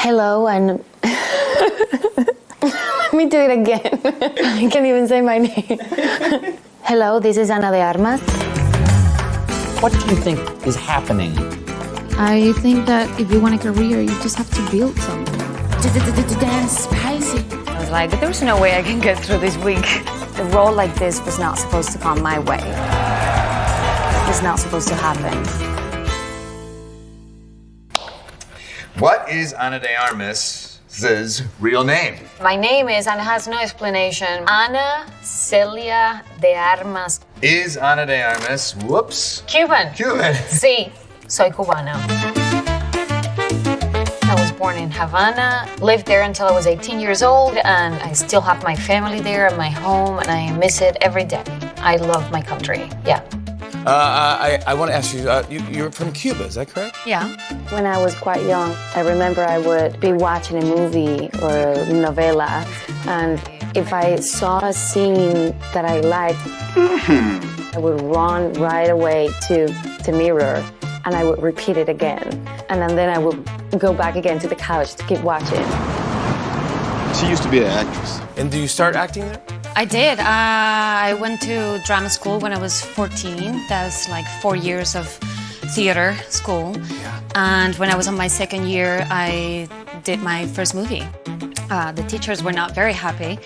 Hello, and let me do it again. I can't even say my name. Hello, this is Ana de Armas. What do you think is happening? I think that if you want a career, you just have to build something. Damn spicy. I was like, there's no way I can get through this week. A role like this was not supposed to come my way. It was not supposed to happen. What is Ana de Armas' real name? My name is, and it has no explanation, Ana Celia de Armas. Is Ana de Armas, whoops, Cuban. Cuban? Sí, soy cubana. I was born in Havana, lived there until I was 18 years old, and I still have my family there and my home, and I miss it every day. I love my country, yeah. I want to ask you, you're from Cuba, is that correct? Yeah. When I was quite young, I remember I would be watching a movie or a novela, and if I saw a scene that I liked, I would run right away to the mirror, and I would repeat it again. And then I would go back again to the couch to keep watching. She used to be an actress. And do you start acting there? I did. I went to drama school when I was 14. That's like 4 years of theater school. Yeah. And when I was on my second year, I did my first movie. The teachers were not very happy,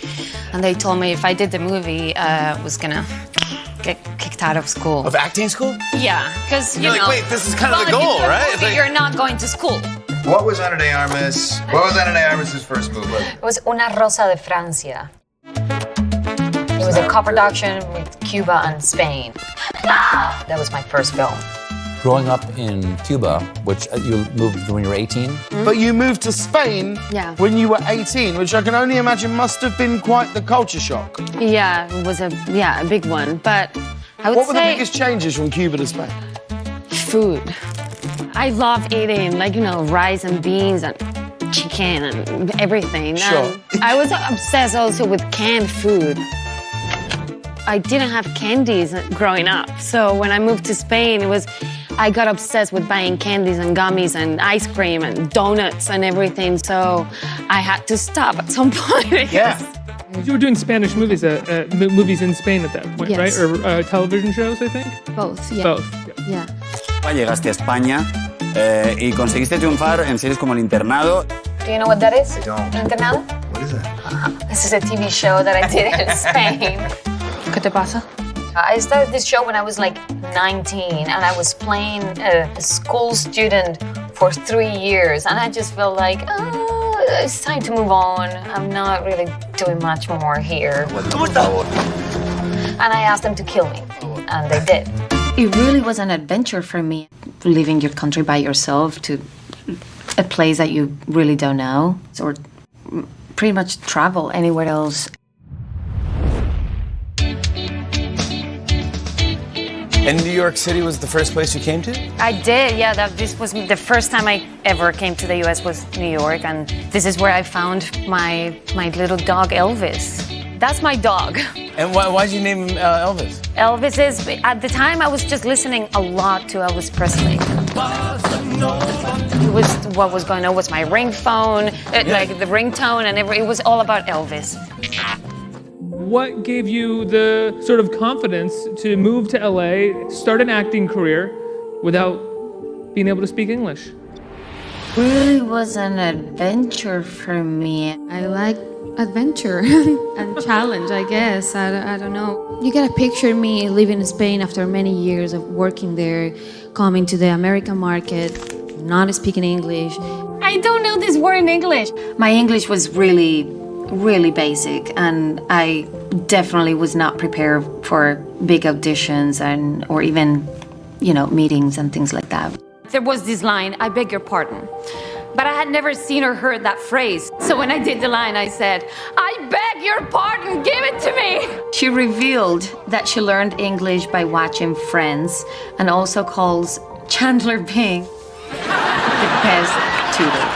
and they told me if I did the movie, I was gonna get kicked out of school. Of acting school? Yeah, because you You're know. like, wait, this is kind of the well, if goal, you do a right? movie, you're not going to school. What was Ana de Armas? What was Ana de Armas' first movie? It was Una Rosa de Francia. It was a co-production with Cuba and Spain. That was my first film. Growing up in Cuba, which you moved when you were 18? But you moved to Spain when you were 18, which I can only imagine must have been quite the culture shock. Yeah, it was a big one. But I would What were the say biggest changes from Cuba to Spain? food. I love eating, like, you know, rice and beans and chicken and everything. Sure. And I was obsessed also with canned food. I didn't have candies growing up. So when I moved to Spain, I got obsessed with buying candies and gummies and ice cream and donuts and everything. So I had to stop at some point. Yeah. You were doing Spanish movies, movies in Spain at that point, Yes. right? Or television shows, I think? Both, yeah. Both. Yeah. Llegaste a España y conseguiste triunfar en series como El Internado. Do you know what that is? I don't. Internado? What is that? This is a TV show that I did in Spain. ¿Qué te pasa? I started this show when I was like 19, and I was playing a school student for 3 years, and I just felt like, it's time to move on. I'm not really doing much more here. And I asked them to kill me, and they did. It really was an adventure for me, leaving your country by yourself to a place that you really don't know, or pretty much travel anywhere else. And New York City was the first place you came to? I did, yeah. This was the first time I ever came to the U.S. was New York, and this is where I found my little dog, Elvis. That's my dog. And why'd you name him Elvis? Elvis is, at the time, I was just listening a lot to Elvis Presley. It was, what was going on was my ringtone, like the ringtone, and it was all about Elvis. What gave you the sort of confidence to move to LA, start an acting career without being able to speak English? Really was an adventure for me. I like adventure and challenge, I guess. I don't know. You gotta picture me living in Spain after many years of working there, coming to the American market, not speaking English. I don't know this word in English. My English was really basic, and I definitely was not prepared for big auditions or even, you know, meetings and things like that. There was this line, I beg your pardon. But I had never seen or heard that phrase. So when I did the line, I said, I beg your pardon, give it to me. She revealed that she learned English by watching Friends, and also calls Chandler Bing the best tutor.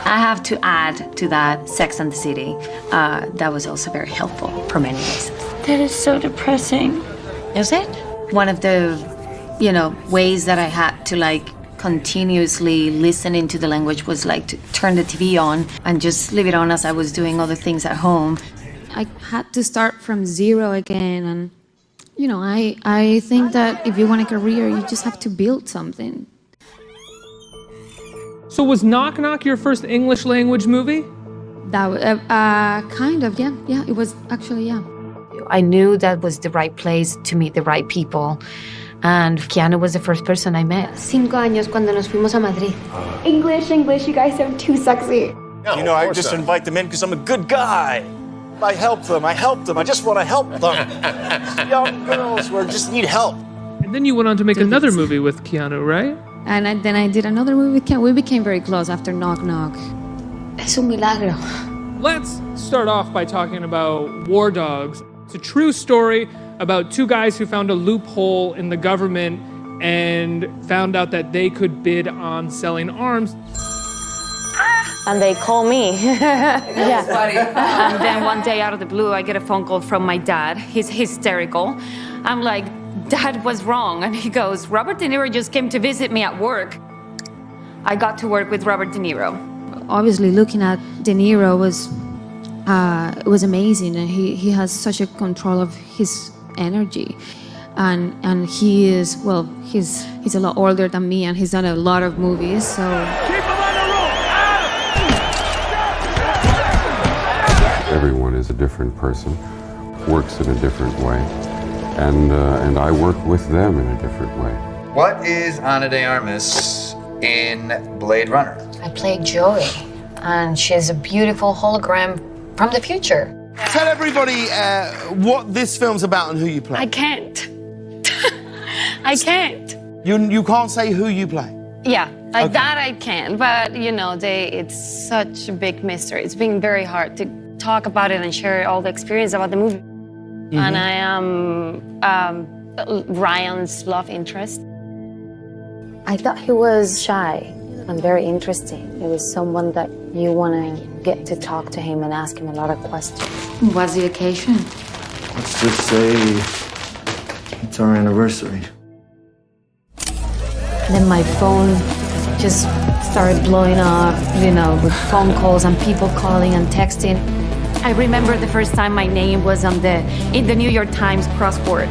I have to add to that Sex and the City. That was also very helpful for many reasons. That is so depressing. Is it? One of the, you know, ways that I had to like continuously listening to the language was like to turn the TV on and just leave it on as I was doing other things at home. I had to start from zero again, and you know, I think that if you want a career, you just have to build something. So was Knock Knock your first English language movie? That kind of, yeah. Yeah, it was actually, yeah. I knew that was the right place to meet the right people. And Keanu was the first person I met. 5 años cuando nos fuimos a Madrid. English, you guys sound too sexy. No, you know, I just invite them in because I'm a good guy. I help them, I just want to help them. Young girls who just need help. And then you went on to make another movie with Keanu, right? And then I did another movie with Keanu. We became very close after Knock Knock. Es un milagro. Let's start off by talking about War Dogs. It's a true story about 2 guys who found a loophole in the government and found out that they could bid on selling arms. And they call me. Yeah. Funny. And then one day out of the blue, I get a phone call from my dad. He's hysterical. I'm like, Dad was wrong. And he goes, Robert De Niro just came to visit me at work. I got to work with Robert De Niro. Obviously, looking at De Niro was amazing, and he has such a control of his energy, and he is, well, he's a lot older than me, and he's done a lot of movies, so. Keep him on the rope! Everyone is a different person, works in a different way, and I work with them in a different way. What is Ana de Armas in Blade Runner? I played Joey, and she's a beautiful hologram from the future. Tell everybody what this film's about and who you play. I can't. I can't. You can't say who you play? Yeah, like that I can, but you know, it's such a big mystery. It's been very hard to talk about it and share all the experience about the movie. Mm-hmm. And I am Ryan's love interest. I thought he was shy and very interesting. He was someone that you want to get to talk to him and ask him a lot of questions. What's the occasion? Let's just say it's our anniversary. Then my phone just started blowing up, you know, with phone calls and people calling and texting. I remember the first time my name was in the New York Times crossword.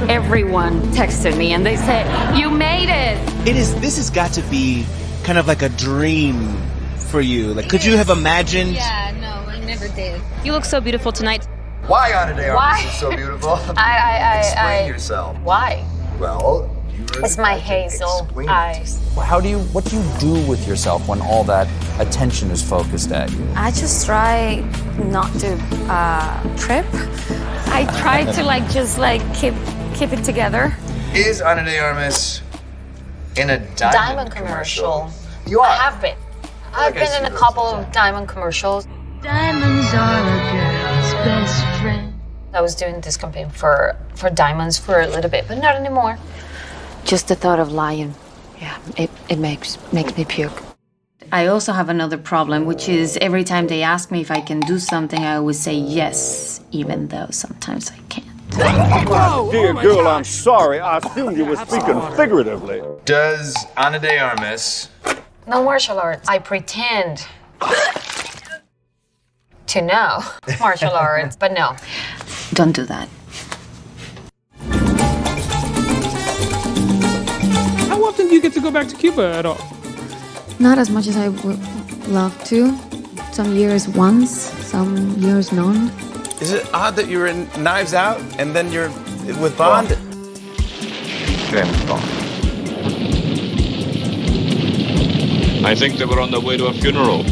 Everyone texted me and they said, "You made it!" This has got to be kind of like a dream for you. Like, could you have imagined? Yeah, no, I never did. You look so beautiful tonight. Why Ana de Armas is so beautiful? Explain yourself. Why? Well, it's my hazel eyes. What do you do with yourself when all that attention is focused at you? I just try not to trip. I try to just keep it together. Is Ana de Armas in a diamond commercial? You are. I have been. I've been in a couple of diamond commercials. Diamonds are a girl's best friend. I was doing this campaign for diamonds for a little bit, but not anymore. Just the thought of lying, yeah, it makes me puke. I also have another problem, which is every time they ask me if I can do something, I always say yes, even though sometimes I can't. Dear girl, I'm sorry. I assumed you were speaking figuratively. Does Ana de Armas... No martial arts. I pretend to know martial arts, but no. Don't do that. How often do you get to go back to Cuba at all? Not as much as I would love to. Some years once, some years none. Is it odd that you're in Knives Out and then you're with Bond? James Bond. I think they were on their way to a funeral.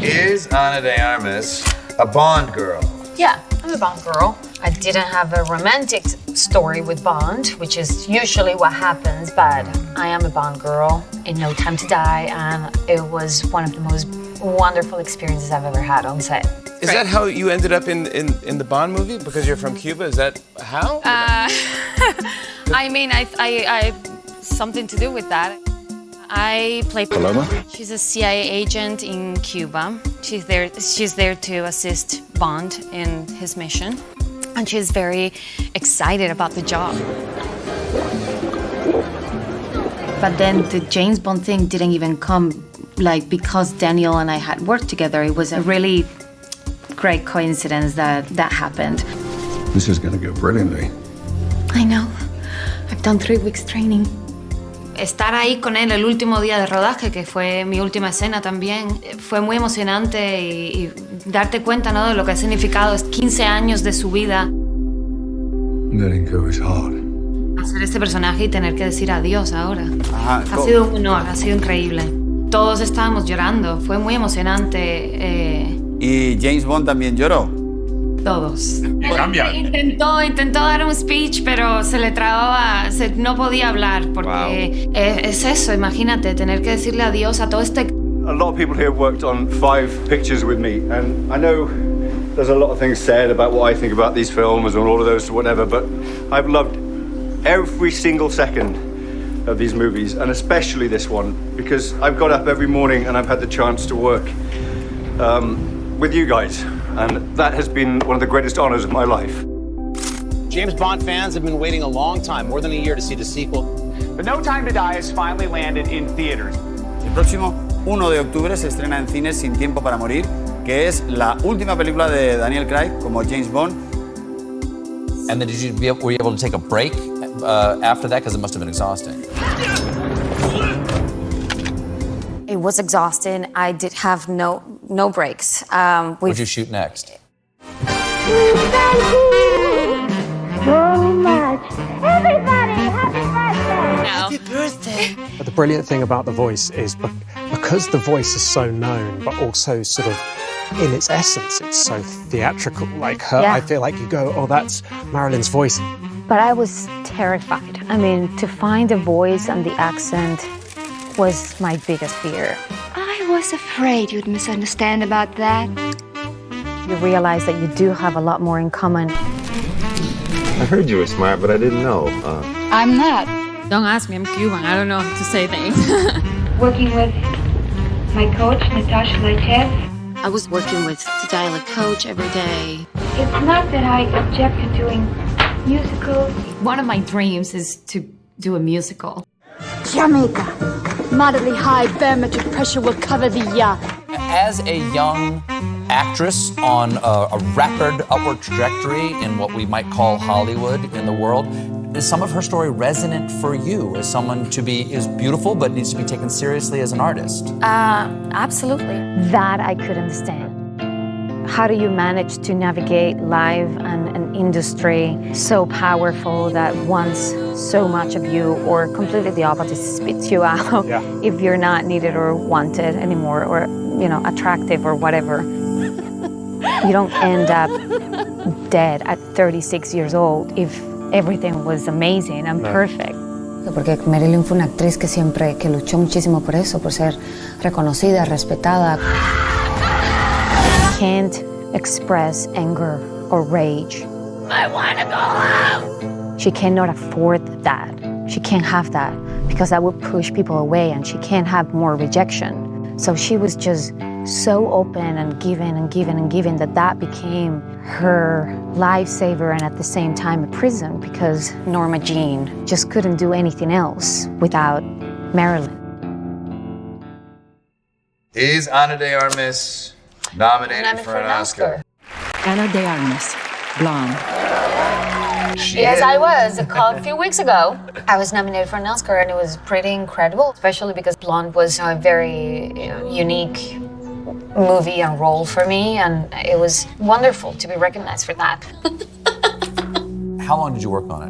Is Ana de Armas a Bond girl? Yeah, I'm a Bond girl. I didn't have a romantic story with Bond, which is usually what happens, but I am a Bond girl in No Time to Die, and it was one of the most wonderful experiences I've ever had on set. Is that how you ended up in the Bond movie? Because you're from Cuba? Is that how? I mean, I something to do with that. I play Paloma. She's a CIA agent in Cuba. She's there to assist Bond in his mission. And she's very excited about the job. But then the James Bond thing didn't even come, like, because Daniel and I had worked together. It was a really great coincidence that that happened. This is going to go brilliantly. I know. I've done 3 weeks training. Estar ahí con él el último día de rodaje, que fue mi última escena también, fue muy emocionante y darte cuenta, ¿no?, de lo que ha significado 15 años de su vida. Letting go is hard. Hacer este personaje y tener que decir adiós ahora. Ha sido un honor, ha sido increíble. Todos estábamos llorando, fue muy emocionante. ¿Y James Bond también lloró? Todos. Intentó dar un speech, pero se le trababa, no podía hablar, porque es eso, imagínate, tener que decirle adiós a todo este... A lot of people here have worked on 5 pictures with me, and I know there's a lot of things said about what I think about these films and all of those whatever, but I've loved every single second of these movies, and especially this one, because I've got up every morning and I've had the chance to work with you guys, and that has been one of the greatest honors of my life. James Bond fans have been waiting a long time, more than a year, to see the sequel. But No Time to Die has finally landed in theaters. El próximo 1 de octubre se estrena en cines Sin Tiempo para Morir, que es la última película de Daniel Craig como James Bond. And then were you able to take a break after that? Because it must have been exhausting. It was exhausting. I did have no breaks. What did you shoot next? So much. Everybody, happy birthday! Happy birthday! But the brilliant thing about The Voice is because the voice is so known, but also sort of in its essence, it's so theatrical. Like her, I feel like you go, oh, that's Marilyn's voice. But I was terrified. I mean, to find the voice and the accent was my biggest fear. I was afraid you'd misunderstand about that. You realize that you do have a lot more in common. I heard you were smart, but I didn't know. I'm not. Don't ask me, I'm Cuban. I don't know how to say things. Working with my coach, Natasha Leitev. I was working with the dialect coach every day. It's not that I object to doing musicals. One of my dreams is to do a musical. Jamaica. Moderately high barometric pressure will cover the yacht. As a young actress on a rapid upward trajectory in what we might call Hollywood in the world, is some of her story resonant for you as someone is beautiful but needs to be taken seriously as an artist? Absolutely. That I could understand. How do you manage to navigate life and an industry so powerful that wants so much of you, or completely the opposite, spits you out if you're not needed or wanted anymore, or, you know, attractive or whatever. You don't end up dead at 36 years old if everything was amazing and perfect. Porque Marilyn fue una actriz que luchó muchísimo por eso, por ser reconocida, respetada. Can't express anger or rage. I want to go out. She cannot afford that. She can't have that because that would push people away, and she can't have more rejection. So she was just so open and giving and giving and giving that became her lifesaver, and at the same time a prison, because Norma Jean just couldn't do anything else without Marilyn. Is Ana de Armas nominated for an Oscar? Ana de Armas, Blonde. Yes, I was. A few weeks ago, I was nominated for an Oscar, and it was pretty incredible, especially because Blonde was a very unique movie and role for me, and it was wonderful to be recognized for that. How long did you work on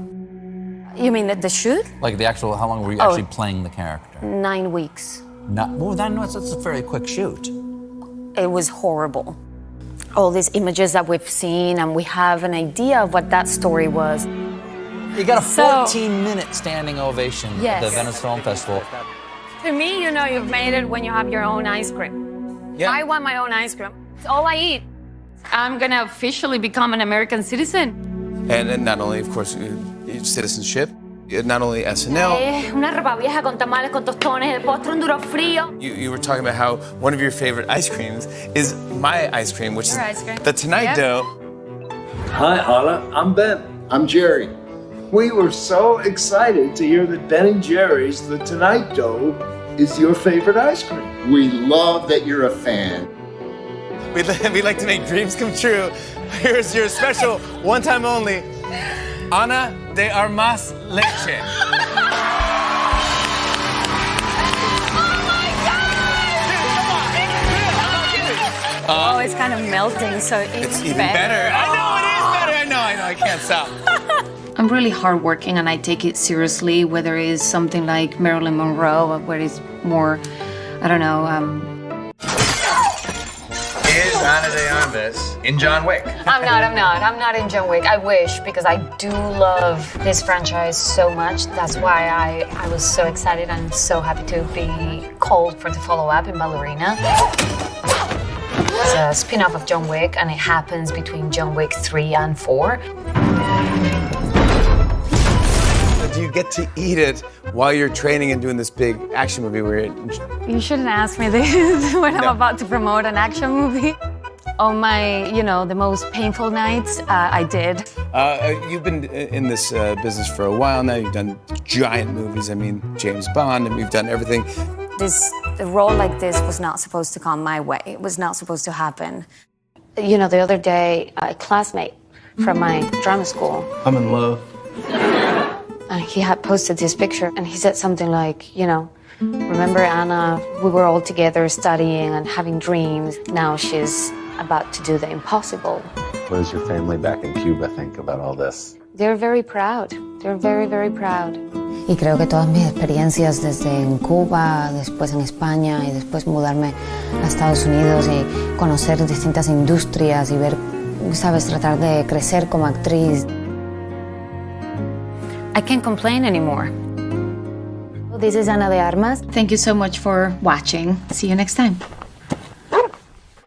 it? You mean the shoot? Like how long were you actually playing the character? 9 weeks. That's a very quick shoot. It was horrible. All these images that we've seen, and we have an idea of what that story was. You got a 14-minute standing ovation at the Venice Film Festival. To me, you know you've made it when you have your own ice cream. Yeah. I want my own ice cream. It's all I eat. I'm gonna officially become an American citizen. And not only, of course, citizenship, not only SNL. Una ropa vieja con tamales, con tostones, el postre un duro frío. You were talking about how one of your favorite ice creams is my ice cream, which is the Tonight Dough. Hi, Hala. I'm Ben. I'm Jerry. We were so excited to hear that Ben & Jerry's The Tonight Dough is your favorite ice cream. We love that you're a fan. We like to make dreams come true. Here's your special, one time only, Ana de Armas leche. Oh, it's kind of melting, so it's even better. I know it is better. I know. I can't stop. I'm really hardworking and I take it seriously, whether it's something like Marilyn Monroe or where it's more, I don't know. Is Ana de Armas in John Wick? I'm not in John Wick. I wish, because I do love this franchise so much. That's why I was so excited and so happy to be called for the follow-up in Ballerina. It's a spin-off of John Wick, and it happens between John Wick 3 and 4. Do you get to eat it while you're training and doing this big action movie where You shouldn't ask me this when I'm about to promote an action movie. On my, the most painful nights, I did. You've been in this business for a while now. You've done giant movies. I mean, James Bond, and we've done everything. A role like this was not supposed to come my way. It was not supposed to happen. The other day, a classmate from my drama school, I'm in love. and he had posted this picture, and he said something like, remember Anna, we were all together studying and having dreams. Now she's about to do the impossible. What does your family back in Cuba think about all this? They're very proud. They're very, very proud. Y creo que todas mis experiencias desde en Cuba, después en España y después mudarme a Estados Unidos y conocer distintas industrias y ver, tratar de crecer como actriz. I can't complain anymore. This is Ana de Armas. Thank you so much for watching. See you next time.